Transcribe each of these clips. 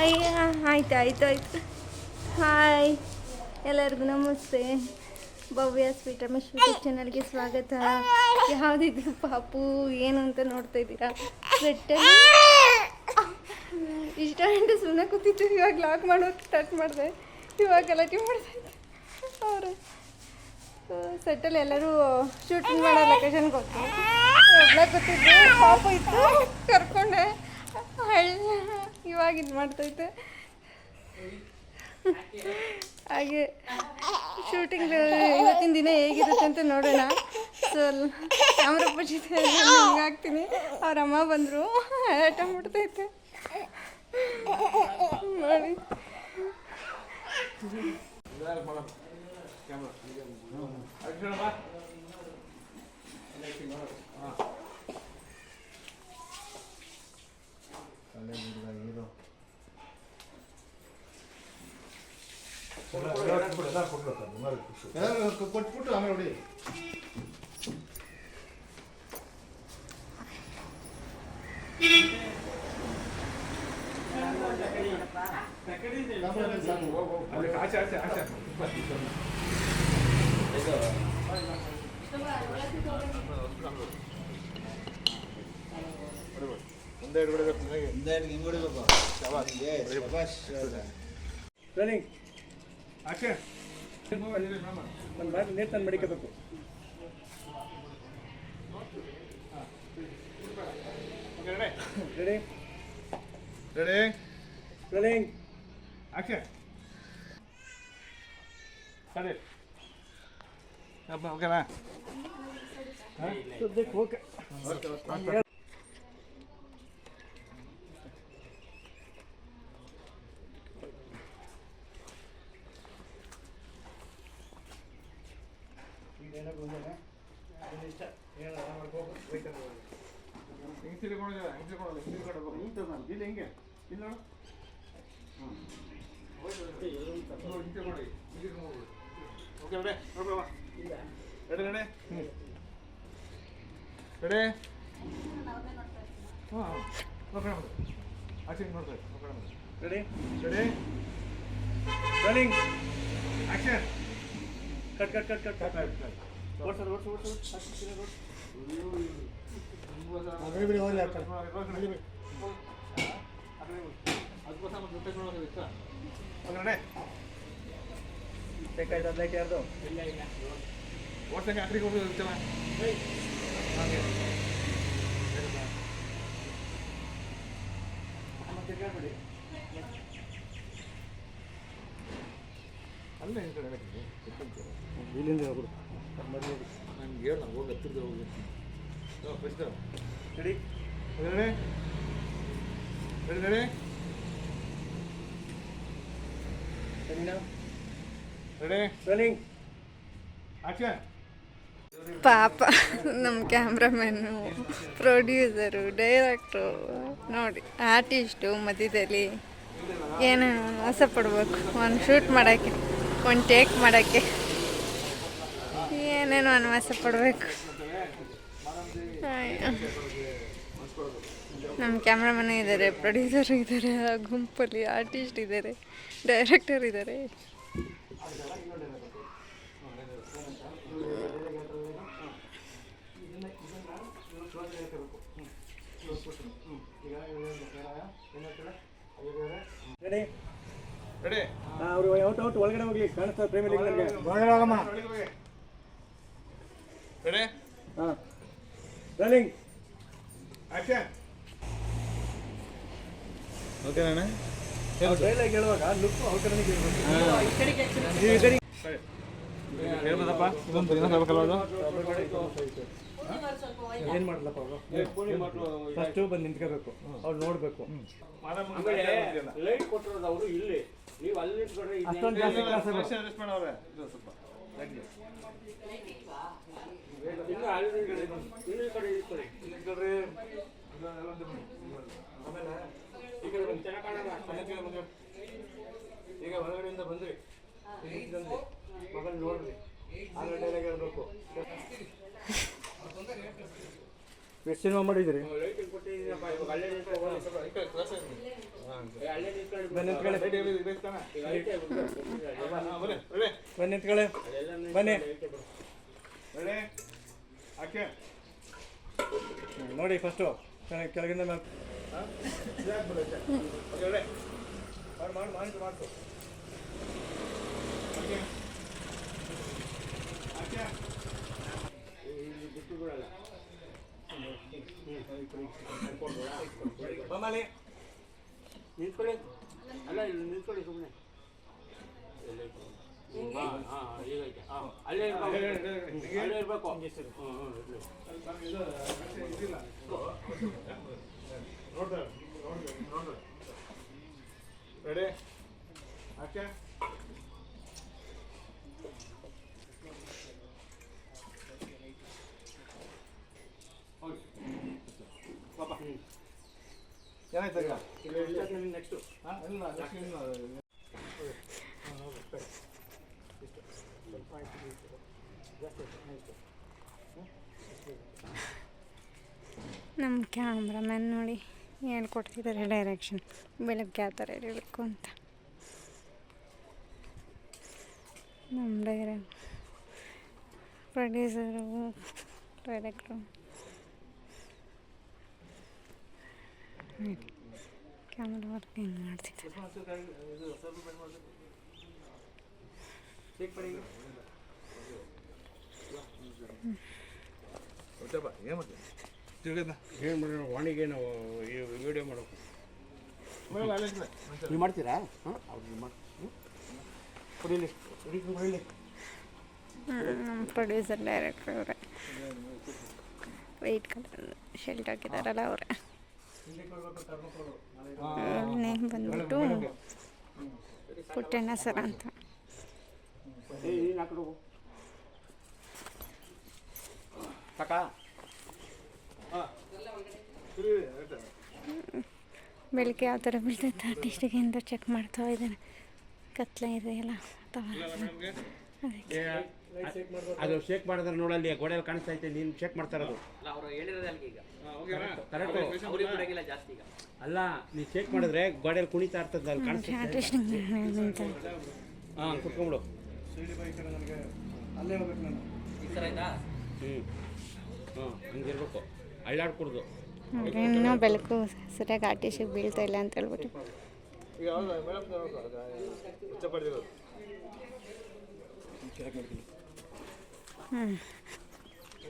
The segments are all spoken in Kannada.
ಹಾಯ್ ಆಯ್ತು ಹಾಯ್ ಎಲ್ಲರಿಗೂ ನಮಸ್ತೆ. ಭವ್ಯ ಸ್ವೀಟ್ ರಮೇಶ್ ಯೂಟ್ಯೂಬ್ ಚಾನಲ್ಗೆ ಸ್ವಾಗತ. ಯಾವುದಿದು ಪಾಪು ಏನು ಅಂತ ನೋಡ್ತಾ ಇದ್ದೀರಾ? ಸ್ವೆಟ್ಟಲ್ಲಿ ಇಷ್ಟ ಗಂಟೆ ಸುಮ್ಮನೆ ಕೂತಿತ್ತು. ಇವಾಗ ಲಾಕ್ ಮಾಡೋಕೆ ಸ್ಟಾರ್ಟ್ ಮಾಡಿದೆ. ಇವಾಗ ಗಲಾಟೆ ಮಾಡ್ತಾಯಿದ್ದೆ ಅವರು. ಸೆಟ್ಟಲ್ಲಿ ಎಲ್ಲರೂ ಶೂಟಿಂಗ್ ಮಾಡೋ ಲೊಕೇಶನ್ಗೆ ಹೋಗ್ತಾರೆ. ಒಬ್ಬಳೆ ಕೂತಿದ್ದು ಪಾಪು ಇತ್ತು, ಕರ್ಕೊಂಡೆ ಇವಾಗ ಇದು ಮಾಡ್ತೈತೆ. ಹಾಗೆ ಶೂಟಿಂಗ್ ಇವತ್ತಿನ ದಿನ ಹೇಗಿರುತ್ತೆ ಅಂತ ನೋಡೋಣ. ಸೊ ಕ್ಯಾಮ್ರಾ ಪೂಜಿತೆ ಹಾಕ್ತೀನಿ. ಅವ್ರ ಅಮ್ಮ ಬಂದರು, ಆಟ ಮಾಡ್ತೈತೆ ನೋಡಿ. ಕೊಟ್ಬಿಟ್ಟು ಆಮೇಲೆ ನೋಡಿ. ನೀರು ತಂದು ಮಡಿಕಬೇಕು. Ready ready rolling action. ಸರಿ ಓಕೆನಾ? ಸದ್ಯಕ್ಕೆ okay. Ready ready rolling action. Cut cut cut cut cut ಓಡ್ಸೋದು ಓಡ್ಸು ಓಡ್ಸು. ಬೇಕಾಯ್ತು ಅದಕ್ಕೆ ಯಾರ್ದು ಓಡ್ಸಂಗೆ ಆಕ್ರಿಗೆ ಹೋಗೋದು ಇರ್ತಲ್ಲ. ಅಲ್ಲ ಈ ಕಡೆ ಇಲ್ಲಿಂದ ಹೋಗ್ಬಿಡು. ನಂಗೆ ಹೇಳ ಹೋಗಿ ಹತ್ತಿರದ ಹೋಗಿ. Ready ready ready ready ready rolling action. ಪಾಪ ನಮ್ಮ ಕ್ಯಾಮ್ರಾಮ್ಯಾನು, ಪ್ರೊಡ್ಯೂಸರು, ಡೈರೆಕ್ಟ್ರು ನೋಡಿ, ಆರ್ಟಿಸ್ಟು ಮಧ್ಯದಲ್ಲಿ ಏನೇನು ಆಸೆ ಪಡ್ಬೇಕು. ಒಂದು ಶೂಟ್ ಮಾಡೋಕ್ಕೆ, ಒಂದು ಟೇಕ್ ಮಾಡೋಕ್ಕೆ ಏನೇನು ಅನ್ವಾಸ ಪಡಬೇಕು. ನಮ್ಮ ಕ್ಯಾಮ್ರಾಮನ್ ಇದ್ದಾರೆ, ಪ್ರೊಡ್ಯೂಸರ್ ಇದ್ದಾರೆ, ಆ ಗುಂಪಲ್ಲಿ ಆರ್ಟಿಸ್ಟ್ ಇದ್ದಾರೆ, ಡೈರೆಕ್ಟರ್ ಇದ್ದಾರೆ. ರೆಡಿ ರೆಡಿ ಅವರು ಔಟ್ ಒಳಗಡೆ ಹೋಗ್ಲಿ, ಕಾಣಿಸ್ತಾ ಪ್ರೇಮಿಲಿ ರೆಡಿ ಹಾಂ. Rolling action. ಓಕೆನಾ? ಡೈಲಾಗ್ ಹೇಳುವಾಗ ಲುಕ್ ಅವ್ರ ಕಡೆನೇ ಹೇಳ್ಬೋದಪ್ಪ? ಇದೊಂದು ಹೇಳ್ಬೇಕಲ್ಲ ಅದು. ಏನು ಮಾಡಲಪ್ಪ ಅವರು ಫಸ್ಟು ಬಂದು ನಿಂತ್ಕೋಬೇಕು, ಅವ್ರು ನೋಡಬೇಕು. ಲೈಟ್ ಕೊಟ್ಟಿರೋದು ಅವರು ಇಲ್ಲಿ, ನೀವು ಅಲ್ಲಿ ನಿಂತ್ಕೊಂಡ್ರೆ ಅಷ್ಟೊಂದು ಜಾಸ್ತಿ ಕ್ಲಾಸ್ ಇನ್ನು ಅಲ್ಲಿ ಇನ್ನೂ ಕಡೆ ಇರ್ತಾರೆ. ಆಮೇಲೆ ಈಗ ಹೊರಗಡೆಯಿಂದ ಬಂದ್ರಿ, ಮಗನ ನೋಡ್ರಿ, ಆಮೇಲೆ ಡೈಲಾಗ್ ಹೇಳ್ಬೇಕು. ಎಷ್ಟು ಸಿನಿಮಾ ಮಾಡಿದ್ದೀರಿ? ಲೈಟಿಂಗ್ ಕೊಟ್ಟಿದ್ದೀನಪ್ಪ, ಇವಾಗ ಅಲ್ಲೇ ನಿಂತ್ಕೊಂಡು ಅಲ್ಲೇ ನಿಂತ್ಕೊಳ್ಳಿ ಬನ್ನಿ ನಿಂತ್ಕೊಳ್ಳಿ. ಈಗ ಐತೆ ಬನ್ನಿ ನಿಂತ್ಕೊಳ್ಳಿ. ಬನ್ನಿ ನೋಡಿ ಫಸ್ಟು ಕೆಳಗಿಂದ ಮೇಲೆ ಮಾಡ್ತು ಬಿಟ್ಟು ಬಿಡಲ್ಲ ಬಮ್ಮಲ್ಲಿ ನಿಂತ್ಕೊಳ್ಳಿ ಅಲ್ಲ ಇಲ್ಲಿ ನಿಂತ್ಕೊಳ್ಳಿ ಸುಮ್ಮನೆ ಈಗ ಐತೆ ಅಲ್ಲೇ ಇರ್ಬೇಕು ರೆಡಿ ಆಕೆ ಏನಾಯ್ತು ಈಗ ನೆಕ್ಸ್ಟು ಹಾಂ ಇಲ್ಲ ನಮ್ಮ ಕ್ಯಾಮ್ರಾಮ್ಯಾನ್ ನೋಡಿ ಹೇಳ್ಕೊಡ್ತಿದ್ದಾರೆ ಡೈರೆಕ್ಷನ್ ಬೆಳಗ್ಗೆ ಯಾವ ಥರ ಇರಬೇಕು ಅಂತ. ನಮ್ಮ ಪ್ರೊಡ್ಯೂಸರು ಡೈರೆಕ್ಟ್ರು ಕ್ಯಾಮ್ರಾ ವರ್ಕ್ ಹೆಂಗೆ ಮಾಡ್ತಿದ್ದಾರೆ. ಏನು ಮಾಡ್ತೀವಿ ಏನು ಮಾಡೋಣ ವಾಣಿಗೆ ನಾವು ವಿಡಿಯೋ ಮಾಡೋಕೆ ನೀವು ಮಾಡ್ತೀರಾ ಹಾಂ ಅವ್ರಿಗೆ ಮಾಡಿ ಕುಡೀಲಿ ಕುಡೀಲಿ ನಮ್ಮ ಪ್ರೊಡ್ಯೂಸರ್ ಡೈರೆಕ್ಟ್ರ್ ಅವರೇ ವೈಟ್ ಕಲರ್ ಶರ್ಟ್ ಹಾಕಿದಾರಲ್ಲ ಅವರೇ. ನೇಮ್ ಬಂದ್ಬಿಟ್ಟು ಪುಟ್ಟಣ್ಣ ಸರ್ ಅಂತ. ಬೆಳಿಗ್ಗೆ ಯಾವ ಥರ ಬೀಳ್ತೈತೆ ಆರ್ಟಿಸ್ಟಿಗೆ ಅಂತ ಚೆಕ್ ಮಾಡ್ತಾ ಇದ್ದಾನೆ. ಕತ್ಲೆ ಇದೆಯಲ್ಲ ಅದು ಶೇಕ್ ಮಾಡಿದ್ರೆ ನೋಡಲ್ಲಿ ಗೋಡೆಯಲ್ಲಿ ಕಾಣಿಸ್ತಾ ಐತೆ ನೀನು ಶೇಕ್ ಮಾಡ್ತಾ ಇರೋದು ಅಲ್ಲ ನೀನು ಶೇಕ್ ಮಾಡಿದ್ರೆ ಗೋಡೆಯಲ್ಲಿ ಕುಣಿತಾ ಇರ್ತದೆ ಅಲ್ಲಿ ಕಾಣಿಸ್ತಾ ಆರ್ಟಿಸ್ಟಿಗೆ ಹಾಂ ಕುತ್ಕೊಂಬಿಡು ಅಲ್ಲೇ ಹೋಗ್ಬೇಕು ನಾನು. ಹಾಂ ಹಂಗಿರ್ಬೇಕು ಅಳ್ಳಾಡ್ಕೊಡ್ದು ಇನ್ನೂ ಬೆಳಕು ಸರಿಯಾಗಿ ಆರ್ಟಿಸ್ಟಿಗೆ ಬೀಳ್ತಾ ಇಲ್ಲ ಅಂತ ಹೇಳ್ಬಿಟ್ಟು ಈಗ ಯಾವ್ದು ಮೇಡಮ್ ಇಷ್ಟ ಪಡ್ತಿರೋದು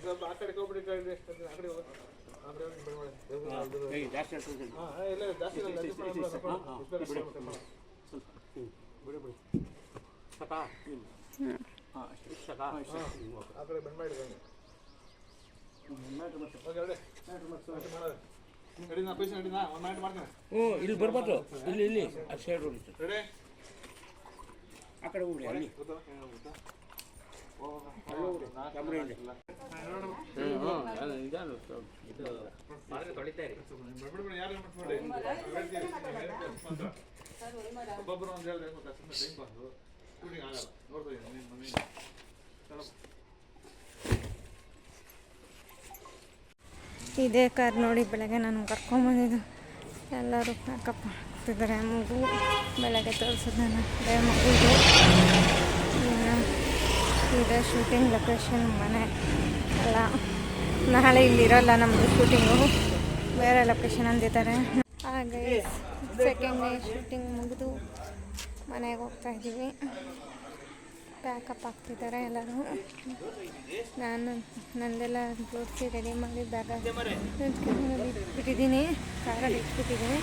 ಸ್ವಲ್ಪ ಆ ಕಡೆ ಹೋಗ್ಬಿಡಿ ಆ ಕಡೆ ಹೋಗಿ ಜಾಸ್ತಿ ಹಾಂ ಇಲ್ಲ ಜಾಸ್ತಿ ಬಿಡು ಬಿಡು ಸಾಕಾ ಹಾಂ ಸಾಕಾ ಆ ಕಡೆ ಬಂದ್ ಮಾಡಿದ್ದಾನೆ ರೆಡಿ ನಾ ಪೈಸೆ ರೆಡಿ ನಾ ಒಂದು ಮ್ಯಾಟ್ ಮಾಡ್ತೇನೆ. ಹ್ಞೂ ಇಲ್ಲಿ ಬರ್ಬಾರ್ದು ಇಲ್ಲಿ ಇಲ್ಲಿ ಆ ಸೈಡ್ ಹೊಡಿತು ರೆಡಿ ಆ ಕಡೆ ಹೋಗ್ಬಿಡಿ ಅಲ್ಲಿ ಗೊತ್ತಾ ಏನು ಗೊತ್ತಾ ಕ್ಯಾಮ್ರಾ ಇದೆ ಬಿಡ್ಬಿಡಿ ಯಾರು ಮಾಡಿ ಒಬ್ಬೊಬ್ಬರು ಒಂದು ಹೇಳಿದ್ರೆ ಮತ್ತೆ ಸುಮ್ಮನೆ ಟೈಮ್ ಬಂದು ಶೂಟಿಂಗ್ ಆಗಲ್ಲ ನೋಡ್ತಾ ಇದ್ದೀನಿ ನಿಮ್ಮ ಮನೆ ಇದೇ ಕಾರ್ ನೋಡಿ ಬೆಳಗ್ಗೆ ನಾನು ಕರ್ಕೊಂಬಂದಿದ್ದು. ಎಲ್ಲರೂ ಪ್ಯಾಕಪ್ ಆಗ್ತಿದ್ದಾರೆ. ಮಗು ಬೆಳಗ್ಗೆ ತೋರಿಸಿದ ನನ್ನ ಮಗುಗೆ ಇದೆ ಶೂಟಿಂಗ್ ಲೊಕೇಶನ್ ಮನೆ ಎಲ್ಲ. ನಾಳೆ ಇಲ್ಲಿರೋಲ್ಲ ನಮ್ಮದು ಶೂಟಿಂಗು, ಬೇರೆ ಲೊಕೇಶನ್ ಅಂದಿದ್ದಾರೆ. ಹಾಗೆ ಸೆಕೆಂಡ್ ಡೇ ಶೂಟಿಂಗ್ ಮುಗಿದು ಮನೆಗೆ ಹೋಗ್ತಾಯಿದ್ದೀವಿ. ಪ್ಯಾಕಪ್ ಆಗ್ತಿದ್ದಾರೆ ಎಲ್ಲರೂ. ನಾನು ನಂದೆಲ್ಲ ಜೋಡಿಸಿ ರೆಡಿ ಮಾಡಿ ಬ್ಯಾಗ ಇಟ್ಬಿಟ್ಟಿದ್ದೀನಿ, ಕಾರಲ್ಲಿ ಇಟ್ಬಿಟ್ಟಿದ್ದೀನಿ.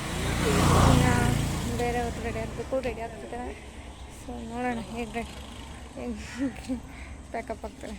ಇನ್ನು ಬೇರೆಯವ್ರು ರೆಡಿ ಆಗ್ತಿದ್ದಾರೆ. ಸೊ ನೋಡೋಣ ಹೇಗೆ ಪ್ಯಾಕಪ್ ಆಗ್ತಾರೆ.